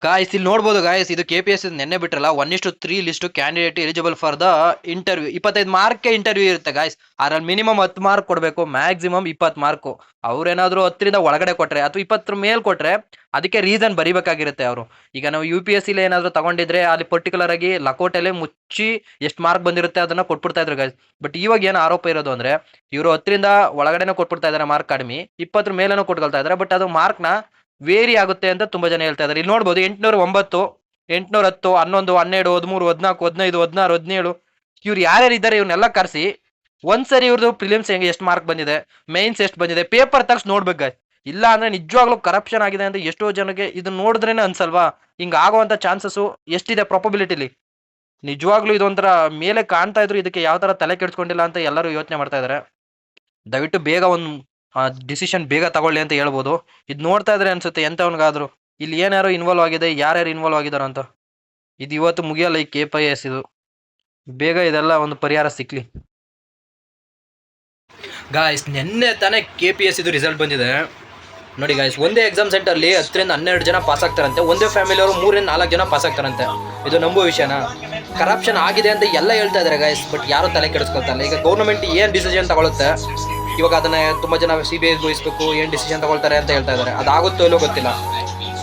Guys ಇಲ್ಲಿ ನೋಡ್ಬೋದು guys ಇದು KPS ನೆನ್ನೆ ಬಿಟ್ರಲ್ಲ 1:3 list candidate eligible for the interview 25 mark interview ಇರುತ್ತೆ ಗಾಯ್ಸ್. ಅದ್ರಲ್ಲಿ ಮಿನಿಮಮ್ 10 ಮಾರ್ಕ್ ಕೊಡಬೇಕು, ಮ್ಯಾಕ್ಸಿಮಮ್ 20 ಮಾರ್ಕ್. ಅವ್ರೇನಾದ್ರು 10ರಿಂದ ಒಳಗಡೆ ಕೊಟ್ರೆ ಅಥವಾ 20 ಮೇಲ್ ಕೊಟ್ರೆ ಅದಕ್ಕೆ ರೀಸನ್ ಬರಿಬೇಕಾಗಿರುತ್ತೆ ಅವರು. ಈಗ ನಾವು UPSC ಏನಾದ್ರು ತಗೊಂಡಿದ್ರೆ ಅಲ್ಲಿ ಪರ್ಟಿಕ್ಯುಲರ್ ಆಗಿ ಲಕೋಟೆಲೆ ಮುಚ್ಚಿ ಎಷ್ಟು ಮಾರ್ಕ್ ಬಂದಿರುತ್ತೆ ಅದನ್ನ ಕೊಟ್ಬಿಡ್ತಾ ಇದ್ರು ಗಾಯ್ಸ್. ಬಟ್ ಇವಾಗ ಏನು ಆರೋಪ ಇರೋದು ಅಂದ್ರೆ ಇವರು 10ರಿಂದ ಒಳಗಡೆನೂ ಕೊಟ್ಬಿಡ್ತಾ ಇದಾರೆ ಮಾರ್ಕ್ ಕಡಿಮೆ, 20 ಮೇಲೇನೂ ಕೊಟ್ಕೊಳ್ತಾ ಇದಾರೆ. ಬಟ್ ಅದು ಮಾರ್ಕ್ನ ವೇರಿ ಆಗುತ್ತೆ ಅಂತ ತುಂಬಾ ಜನ ಹೇಳ್ತಾ ಇದ್ದಾರೆ. ಇಲ್ಲಿ ನೋಡ್ಬೋದು 809, 810, 11, 12, 13, 14, 15, 16, 17 ಇವ್ರು ಯಾರ್ಯಾರು ಇದ್ದಾರೆ ಇವ್ರನ್ನೆಲ್ಲ ಕರೆಸಿ ಒಂದ್ಸರಿ ಇವ್ರದ್ದು ಪ್ರಿಲಿಮ್ಸ್ ಹೆಂಗೆ ಎಷ್ಟು ಮಾರ್ಕ್ ಬಂದಿದೆ, ಮೈನ್ಸ್ ಎಷ್ಟು ಬಂದಿದೆ, ಪೇಪರ್ ತಗ್ಸ್ ನೋಡ್ಬೇಕು ಗಾಯ್ಸ್. ಇಲ್ಲ ಅಂದ್ರೆ ನಿಜವಾಗ್ಲೂ ಕರಪ್ಷನ್ ಆಗಿದೆ ಅಂತ ಎಷ್ಟೋ ಜನಕ್ಕೆ ಇದು ನೋಡಿದ್ರೇನೆ ಅನ್ಸಲ್ವಾ, ಹಿಂಗ ಆಗುವಂತ ಚಾನ್ಸಸ್ ಎಷ್ಟಿದೆ ಪ್ರಾಬಬಿಲಿಟಿಲಿ. ನಿಜವಾಗ್ಲೂ ಇದೊಂಥರ ಮೇಲೆ ಕಾಣ್ತಾ ಇದ್ರು ಇದಕ್ಕೆ ಯಾವ ತರ ತಲೆ ಕೆಡ್ಸ್ಕೊಂಡಿಲ್ಲ ಅಂತ ಎಲ್ಲರೂ ಯೋಚನೆ ಮಾಡ್ತಾ ಇದಾರೆ. ದಯವಿಟ್ಟು ಬೇಗ ಒಂದು ಡಿಸಿಷನ್ ಬೇಗ ತಗೊಳ್ಳಿ ಅಂತ ಹೇಳ್ಬೋದು. ಇದು ನೋಡ್ತಾ ಇದ್ರೆ ಅನ್ಸುತ್ತೆ ಎಂತವನ್ಗಾದ್ರು ಇಲ್ಲಿ ಏನಾರು ಇನ್ವಾಲ್ವ್ ಆಗಿದೆ, ಯಾರ್ಯಾರು ಇನ್ವಾಲ್ವ್ ಆಗಿದಾರ ಅಂತ. ಇದು ಇವತ್ತು ಮುಗಿಯಲ್ಲ ಈ KPS ಇದು. ಬೇಗ ಇದೆಲ್ಲ ಒಂದು ಪರಿಹಾರ ಸಿಕ್ಲಿ ಗಾಯ್ಸ್. ನಿನ್ನೆ ತಾನೇ KPS ಇದು ರಿಸಲ್ಟ್ ಬಂದಿದೆ ನೋಡಿ ಗಾಯ್ಸ್. ಒಂದೇ ಎಕ್ಸಾಮ್ ಸೆಂಟರ್ಲಿ 10ರಿಂದ 12 ಜನ ಪಾಸ್ ಆಗ್ತಾರಂತೆ. ಒಂದೇ ಫ್ಯಾಮಿಲಿಯವರು 3ರಿಂದ 4 ಜನ ಪಾಸ್ ಆಗ್ತಾರಂತೆ. ಇದು ನಂಬೋ ವಿಷಯನಾ? ಕರಪ್ಷನ್ ಆಗಿದೆ ಅಂತ ಎಲ್ಲ ಹೇಳ್ತಾ ಇದಾರೆ ಗಾಯ್ಸ್, ಬಟ್ ಯಾರು ತಲೆ ಕೆಡಿಸ್ಕೊಳ್ತಾರಲ್ಲ. ಈಗ ಗೌರ್ಮೆಂಟ್ ಏನು ಡಿಸಿಷನ್ ತಗೊಳುತ್ತೆ ಇವಾಗ ಅದನ್ನ ತುಂಬಾ ಜನ CBI ವಹಿಸ್ಬೇಕು, ಏನು ಡಿಸಿಷನ್ ತಗೊಳ್ತಾರೆ ಅಂತ ಹೇಳ್ತಾ ಇದ್ದಾರೆ. ಅದಾಗುತ್ತೋ ಇಲ್ಲೋ ಗೊತ್ತಿಲ್ಲ.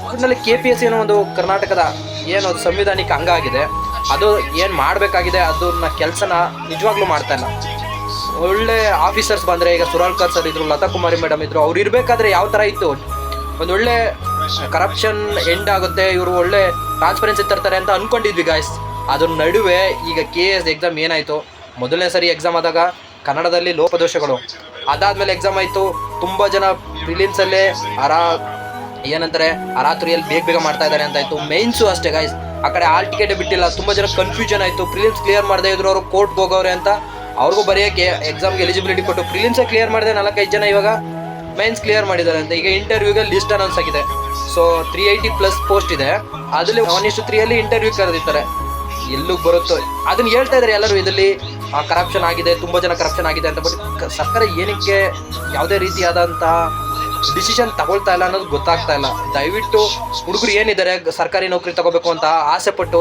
ಒಟ್ಟಿನಲ್ಲಿ KPS ಏನೋ ಒಂದು ಕರ್ನಾಟಕದ ಏನು ಅದು ಸಂವಿಧಾನಿಕ ಅಂಗ ಆಗಿದೆ. ಅದು ಏನು ಮಾಡಬೇಕಾಗಿದೆ ಅದನ್ನ ಕೆಲಸನ ನಿಜವಾಗ್ಲೂ ಮಾಡ್ತಾ ಇಲ್ಲ. ಒಳ್ಳೆ ಆಫೀಸರ್ಸ್ ಬಂದರೆ, ಈಗ ಸುರಾಳ್ಕರ್ ಸರ್ ಇದ್ರು, ಲತಾ ಕುಮಾರಿ ಮೇಡಮ್ ಇದ್ರು, ಅವ್ರು ಇರಬೇಕಾದ್ರೆ ಯಾವ ಥರ ಇತ್ತು, ಒಂದೊಳ್ಳೆ ಕರಪ್ಷನ್ ಎಂಡ್ ಆಗುತ್ತೆ, ಇವರು ಒಳ್ಳೆ ಟ್ರಾನ್ಸ್ಪರೆನ್ಸಿ ತರ್ತಾರೆ ಅಂತ ಅಂದ್ಕೊಂಡಿದ್ವಿ ಗಾಯ್ಸ್. ಅದ್ರ ನಡುವೆ ಈಗ KS ಎಕ್ಸಾಮ್ ಏನಾಯಿತು, ಮೊದಲನೇ ಸರಿ ಎಕ್ಸಾಮ್ ಆದಾಗ ಕನ್ನಡದಲ್ಲಿ ಲೋಪದೋಷಗಳು, ಅದಾದಮೇಲೆ ಎಕ್ಸಾಮ್ ಆಯಿತು, ತುಂಬ ಜನ ಪ್ರಿಲಿಮ್ಸಲ್ಲೇ ಏನಂತಾರೆ ಅರಾತುರಿಯಲ್ಲಿ ಬೇಗ ಮಾಡ್ತಾ ಇದ್ದಾರೆ ಅಂತ ಆಯಿತು. ಮೈನ್ಸು ಅಷ್ಟೇ ಗಾಯ್ಸ್, ಆ ಕಡೆ ಆಲ್ ಟಿಕೆಟ್ ಬಿಟ್ಟಿಲ್ಲ, ತುಂಬ ಜನ ಕನ್ಫ್ಯೂಷನ್ ಆಯಿತು. ಪ್ರಿಲಿಮ್ಸ್ ಕ್ಲಿಯರ್ ಮಾಡದೇ ಇದ್ರು ಅವರು ಕೋರ್ಟ್ಗೆ ಹೋಗೋರೆ ಅಂತ ಅವ್ರಿಗೂ ಬರೆಯೋಕ್ಕೆ ಎಕ್ಸಾಮ್ಗೆ ಎಲಿಜಿಬಿಲಿಟಿ ಕೊಟ್ಟು ಪ್ರಿಲಿಮ್ಸೇ ಕ್ಲಿಯರ್ ಮಾಡಿದೆ 4-5 ಜನ, ಇವಾಗ ಮೈನ್ಸ್ ಕ್ಲಿಯರ್ ಮಾಡಿದ್ದಾರೆ ಅಂತ. ಈಗ ಇಂಟರ್ವ್ಯೂಗೆ ಲಿಸ್ಟ್ ಅನೌನ್ಸ್ ಆಗಿದೆ. ಸೊ 380+ ಪೋಸ್ಟ್ ಇದೆ, ಅದರಲ್ಲಿ 1:3 ಇಂಟರ್ವ್ಯೂ ಕರೆದಿರ್ತಾರೆ. ಎಲ್ಲೂ ಬರುತ್ತೋ ಅದನ್ನ ಹೇಳ್ತಾ ಇದ್ದಾರೆ ಎಲ್ಲರೂ, ಇದರಲ್ಲಿ ಕರಪ್ಷನ್ ಆಗಿದೆ, ತುಂಬ ಜನ ಕರಪ್ಷನ್ ಆಗಿದೆ ಅಂತ. ಬಟ್ ಸರ್ಕಾರ ಏನಕ್ಕೆ ಯಾವುದೇ ರೀತಿಯಾದಂತಹ ಡಿಸಿಷನ್ ತಗೊಳ್ತಾ ಇಲ್ಲ ಅನ್ನೋದು ಗೊತ್ತಾಗ್ತಾ ಇಲ್ಲ. ದಯವಿಟ್ಟು ಹುಡುಗರು ಏನಿದ್ದಾರೆ ಸರ್ಕಾರಿ ನೌಕರಿ ತಗೋಬೇಕು ಅಂತ ಆಸೆ ಪಟ್ಟು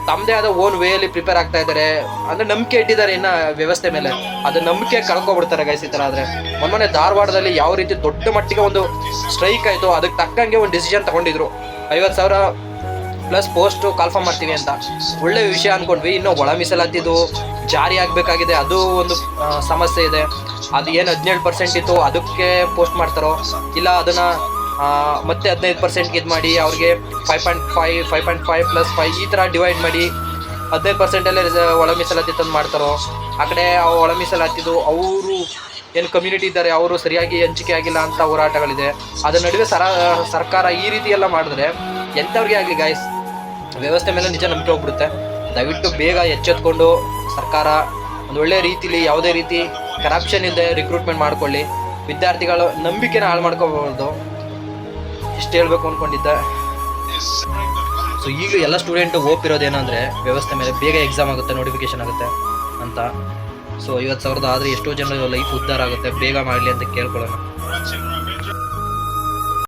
ತಮ್ಮದೇ ಆದ ಓನ್ ವೇಯಲ್ಲಿ ಪ್ರಿಪೇರ್ ಆಗ್ತಾ ಇದ್ದಾರೆ, ಅಂದರೆ ನಂಬಿಕೆ ಇಟ್ಟಿದ್ದಾರೆ ಇನ್ನು ವ್ಯವಸ್ಥೆ ಮೇಲೆ. ಅದು ನಂಬಿಕೆ ಕಳ್ಕೊಬಿಡ್ತಾರೆ ಗೈಸ್ ಈ ಥರ ಆದರೆ. ಮೊನ್ನೆ ಧಾರವಾಡದಲ್ಲಿ ಯಾವ ರೀತಿ ದೊಡ್ಡ ಮಟ್ಟಿಗೆ ಒಂದು ಸ್ಟ್ರೈಕ್ ಆಯಿತು, ಅದಕ್ಕೆ ತಕ್ಕಂಗೆ ಒಂದು ಡಿಸಿಷನ್ ತಗೊಂಡಿದ್ರು, 50,000+ ಪೋಸ್ಟು ಕಾಲ್ಫಾರ್ಮ್ ಮಾಡ್ತೀವಿ ಅಂತ. ಒಳ್ಳೆ ವಿಷಯ ಅಂದ್ಕೊಂಡ್ವಿ. ಇನ್ನು ಒಳ ಮೀಸಲಾತಿದು ಜಾರಿ ಆಗಬೇಕಾಗಿದೆ, ಅದು ಒಂದು ಸಮಸ್ಯೆ ಇದೆ. ಅದು ಏನು 17% ಇತ್ತು ಅದಕ್ಕೆ ಪೋಸ್ಟ್ ಮಾಡ್ತಾರೋ, ಇಲ್ಲ ಅದನ್ನು ಮತ್ತೆ 15% ಇದು ಮಾಡಿ ಅವ್ರಿಗೆ 5.5, 5.5+5 ಈ ಥರ ಡಿವೈಡ್ ಮಾಡಿ 15%ಅಲ್ಲೇ ಒಳ ಮೀಸಲಾತಿ ತಂದು ಮಾಡ್ತಾರೋ. ಆ ಕಡೆ ಒಳ ಮೀಸಲಾತಿದು ಅವರು ಏನು ಕಮ್ಯುನಿಟಿ ಇದ್ದಾರೆ ಅವರು ಸರಿಯಾಗಿ ಹಂಚಿಕೆ ಆಗಿಲ್ಲ ಅಂತ ಹೋರಾಟಗಳಿದೆ. ಅದರ ನಡುವೆ ಸರ್ಕಾರ ಈ ರೀತಿ ಎಲ್ಲ ಮಾಡಿದ್ರೆ ಎಂಥವ್ರಿಗೆ ಆಗಲಿ ಗಾಯ್ಸ್ ವ್ಯವಸ್ಥೆ ಮೇಲೆ ನಿಜ ನಂಬಿಕೆ ಹೋಗ್ಬಿಡುತ್ತೆ. ದಯವಿಟ್ಟು ಬೇಗ ಎಚ್ಚೆತ್ಕೊಂಡು ಸರ್ಕಾರ ಒಂದು ಒಳ್ಳೆ ರೀತಿಲಿ ಯಾವುದೇ ರೀತಿ ಕರಪ್ಷನ್ ಇಲ್ಲದೆ ರಿಕ್ರೂಟ್ಮೆಂಟ್ ಮಾಡ್ಕೊಳ್ಳಿ. ವಿದ್ಯಾರ್ಥಿಗಳ ನಂಬಿಕೆನ ಹಾಳು ಮಾಡ್ಕೋಬಾರ್ದು. ಇಷ್ಟು ಹೇಳ್ಬೇಕು ಅಂದ್ಕೊಂಡಿದ್ದೆ. ಸೊ ಈಗ ಎಲ್ಲ ಸ್ಟೂಡೆಂಟು ಓಪಿರೋದೇನಂದರೆ ವ್ಯವಸ್ಥೆ ಮೇಲೆ ಬೇಗ ಎಕ್ಸಾಮ್ ಆಗುತ್ತೆ, ನೋಟಿಫಿಕೇಶನ್ ಆಗುತ್ತೆ ಅಂತ. ಸೊ 50,000 ಆದರೆ ಎಷ್ಟೋ ಜನ ಲೈಫ್ ಉದ್ಧಾರ ಆಗುತ್ತೆ, ಬೇಗ ಮಾಡಲಿ ಅಂತ ಕೇಳ್ಕೊಳ್ಳೋಣ.